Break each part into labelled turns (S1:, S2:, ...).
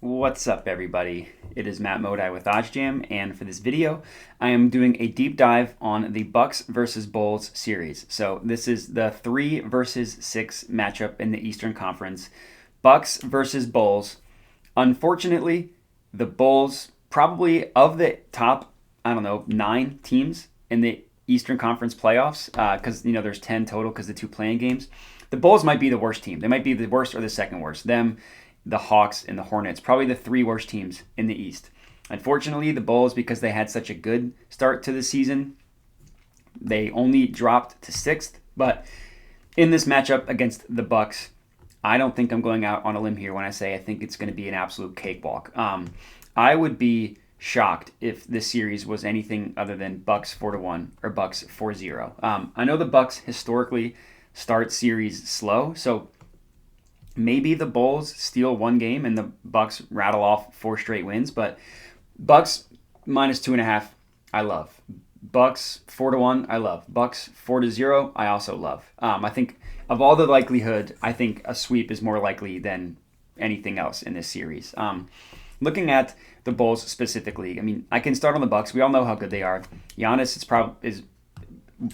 S1: What's up, everybody? It is Matt Modi with OddsJam, and for this video, I am doing a deep dive on the Bucks versus Bulls series. So this is the 3 versus 6 matchup in the Eastern Conference. Bucks versus Bulls. Unfortunately, the Bulls probably of the top, I don't know, 9 teams in the Eastern Conference playoffs, because there's 10 total because the 2 playing games. The Bulls might be the worst team. They might be the worst or the second worst. Them, the Hawks, and the Hornets, probably the 3 worst teams in the East. Unfortunately, the Bulls, because they had such a good start to the season, they only dropped to 6th. But in this matchup against the Bucks, I don't think I'm going out on a limb here when I say I think it's going to be an absolute cakewalk. I would be shocked if this series was anything other than Bucks 4-1 or Bucks 4-0. I know the Bucks historically start series slow, so maybe the Bulls steal one game and the Bucks rattle off 4 straight wins. But Bucks minus 2.5, I love. Bucks 4-1, I love. Bucks 4-0, I also love. I think of all the likelihood, I think a sweep is more likely than anything else in this series. Looking at the Bulls specifically, I mean, I can start on the Bucks. We all know how good they are. Giannis is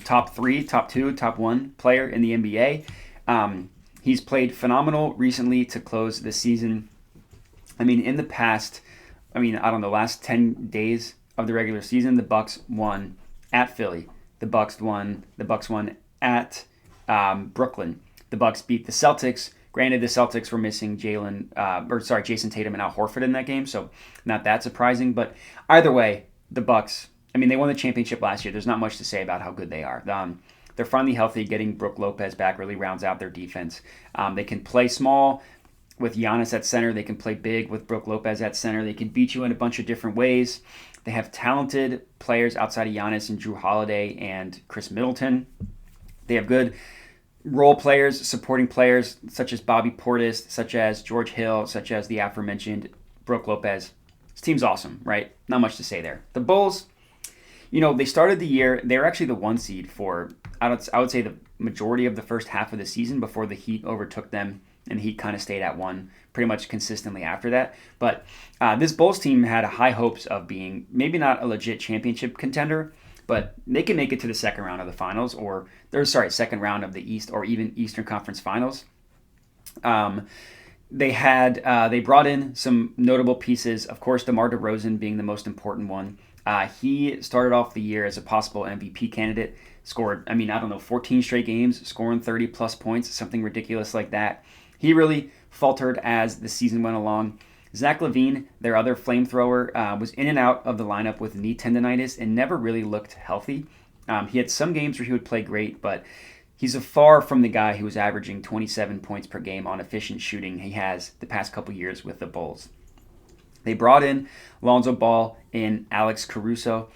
S1: top 3, top 2, top 1 player in the NBA. He's played phenomenal recently to close the season. I mean, in the past, I don't know, last 10 days of the regular season, the Bucks won at Philly. The Bucks won at Brooklyn. The Bucks beat the Celtics. Granted, the Celtics were missing Jason Tatum and Al Horford in that game, so not that surprising. But either way, the Bucks, they won the championship last year. There's not much to say about how good they are. They're finally healthy. Getting Brook Lopez back really rounds out their defense. They can play small with Giannis at center. They can play big with Brook Lopez at center. They can beat you in a bunch of different ways. They have talented players outside of Giannis and Jrue Holiday and Chris Middleton. They have good role players, supporting players such as Bobby Portis, such as George Hill, such as the aforementioned Brook Lopez. This team's awesome, right? Not much to say there. The Bulls, they started the year, they were actually the 1 seed for, I would say, the majority of the first half of the season before the Heat overtook them, and the Heat kind of stayed at 1 pretty much consistently after that. But this Bulls team had high hopes of being maybe not a legit championship contender, but they can make it to the second round of the finals, second round of the East, or even Eastern Conference Finals. They brought in some notable pieces. Of course, DeMar DeRozan being the most important one. He started off the year as a possible MVP candidate. Scored, 14 straight games, scoring 30 plus points, something ridiculous like that. He really faltered as the season went along. Zach LaVine, their other flamethrower, was in and out of the lineup with knee tendonitis and never really looked healthy. He had some games where he would play great, but he's far from the guy who was averaging 27 points per game on efficient shooting he has the past couple years with the Bulls. They brought in Lonzo Ball and Alex Caruso.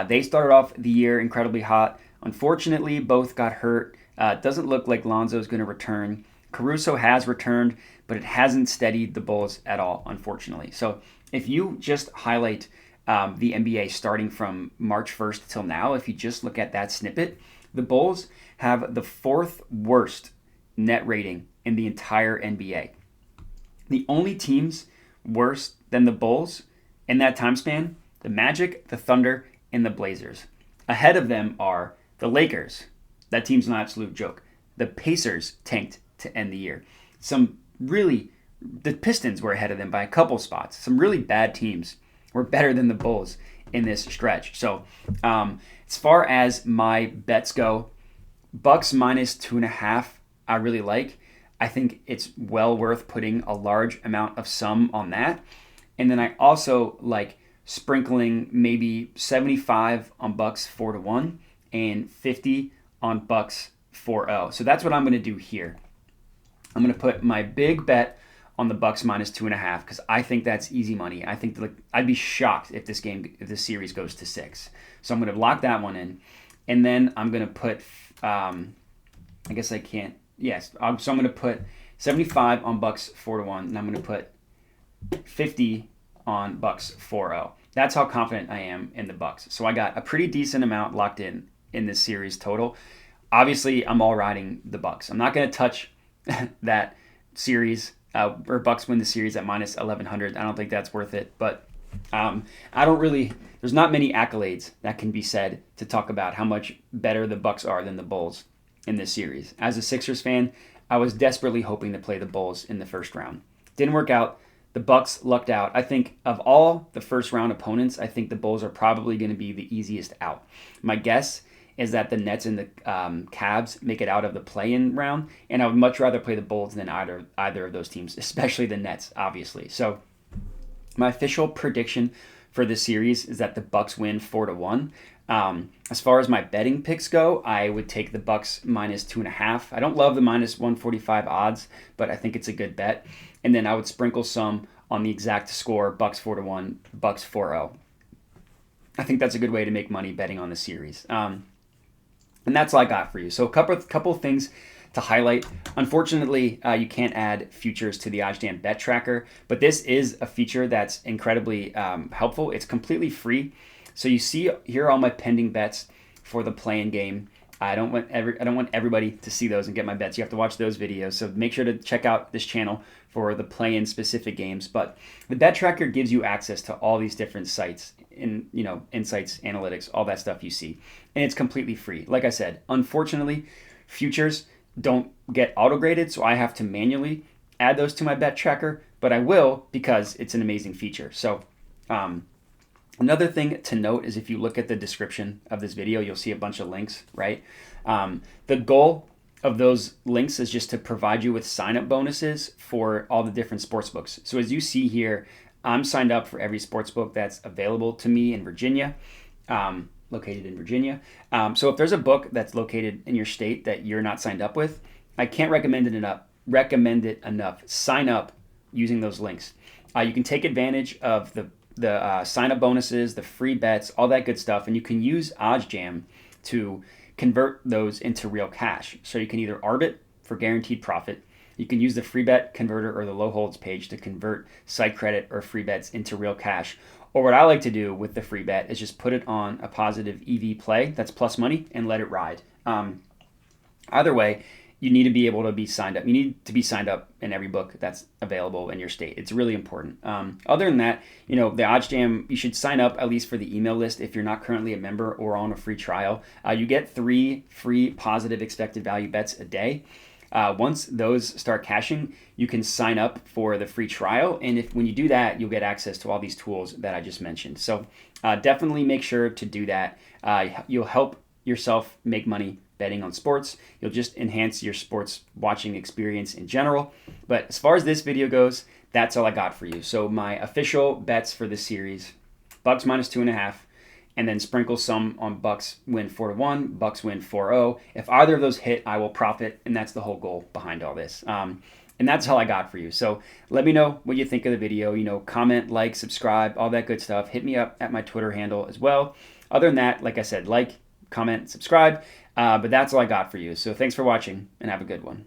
S1: They started off the year incredibly hot. Unfortunately, both got hurt. It doesn't look like Lonzo's going to return. Caruso has returned, but it hasn't steadied the Bulls at all, unfortunately. So if you just highlight the NBA starting from March 1st till now, if you just look at that snippet, the Bulls have the 4th worst net rating in the entire NBA. The only teams worse than the Bulls in that time span, the Magic, the Thunder, and the Blazers. Ahead of them are the Lakers. That team's an absolute joke. The Pacers tanked to end the year. The Pistons were ahead of them by a couple spots. Some really bad teams were better than the Bulls in this stretch. So as far as my bets go, Bucks minus 2.5, I really like. I think it's well worth putting a large amount of sum on that. And then I also like sprinkling maybe 75 on Bucks 4-1 and 50 on Bucks 4-0. So that's what I'm going to do here. I'm going to put my big bet on the Bucks minus 2.5 because I think that's easy money. I think I'd be shocked if this series goes to 6. So I'm going to lock that one in, and then I'm going to put. I guess I can't. Yes. So I'm going to put 75 on Bucks 4-1, and I'm going to put 50 on Bucks 4-0. That's how confident I am in the Bucks. So I got a pretty decent amount locked in this series total. Obviously, I'm all riding the Bucks. I'm not going to touch that series or Bucks win the series at minus 1100. I don't think that's worth it, but I don't really. There's not many accolades that can be said to talk about how much better the Bucks are than the Bulls in this series. As a Sixers fan, I was desperately hoping to play the Bulls in the first round. Didn't work out. The Bucks lucked out. I think of all the first round opponents, I think the Bulls are probably going to be the easiest out. My guess is that the Nets and the Cavs make it out of the play-in round, and I would much rather play the Bulls than either of those teams, especially the Nets, obviously. So my official prediction for this series is that the Bucks win 4-1. As far as my betting picks go, I would take the Bucks minus 2.5. I don't love the minus 145 odds, but I think it's a good bet. And then I would sprinkle some on the exact score, Bucks 4-1, Bucks 4-0. I think that's a good way to make money betting on the series. And that's all I got for you. So a couple of things to highlight. Unfortunately, you can't add futures to the OddsJam bet tracker, but this is a feature that's incredibly helpful. It's completely free. So you see here are all my pending bets for the play-in game. I don't want everybody to see those and get my bets. You have to watch those videos. So make sure to check out this channel for the play-in specific games. But the bet tracker gives you access to all these different sites in, insights, analytics, all that stuff you see. And it's completely free. Like I said, unfortunately, futures don't get auto-graded, so I have to manually add those to my bet tracker, but I will because it's an amazing feature. So another thing to note is if you look at the description of this video, you'll see a bunch of links, right? The goal of those links is just to provide you with sign-up bonuses for all the different sports books. So as you see here, I'm signed up for every sports book that's available to me in Virginia, located in Virginia. So if there's a book that's located in your state that you're not signed up with, I can't recommend it enough. Sign up using those links. You can take advantage of the sign-up bonuses, the free bets, all that good stuff, and you can use OddsJam to convert those into real cash. So you can either arb it for guaranteed profit, you can use the free bet converter or the low holds page to convert site credit or free bets into real cash. Or what I like to do with the free bet is just put it on a positive EV play that's plus money and let it ride. Either way, you need to be able to be signed up. You need to be signed up in every book that's available in your state. It's really important. Other than that, the OddsJam, you should sign up at least for the email list if you're not currently a member or on a free trial. You get 3 free positive expected value bets a day. Once those start cashing, you can sign up for the free trial. And when you do that, you'll get access to all these tools that I just mentioned. So definitely make sure to do that. You'll help yourself make money betting on sports. You'll just enhance your sports watching experience in general. But as far as this video goes, that's all I got for you. So my official bets for this series, Bucks minus 2.5. And then sprinkle some on Bucks win 4-1, Bucks win 4-0. If either of those hit, I will profit, and that's the whole goal behind all this. And that's all I got for you. So let me know what you think of the video. Comment, like, subscribe, all that good stuff. Hit me up at my Twitter handle as well. Other than that, like I said, like, comment, subscribe. But that's all I got for you. So thanks for watching, and have a good one.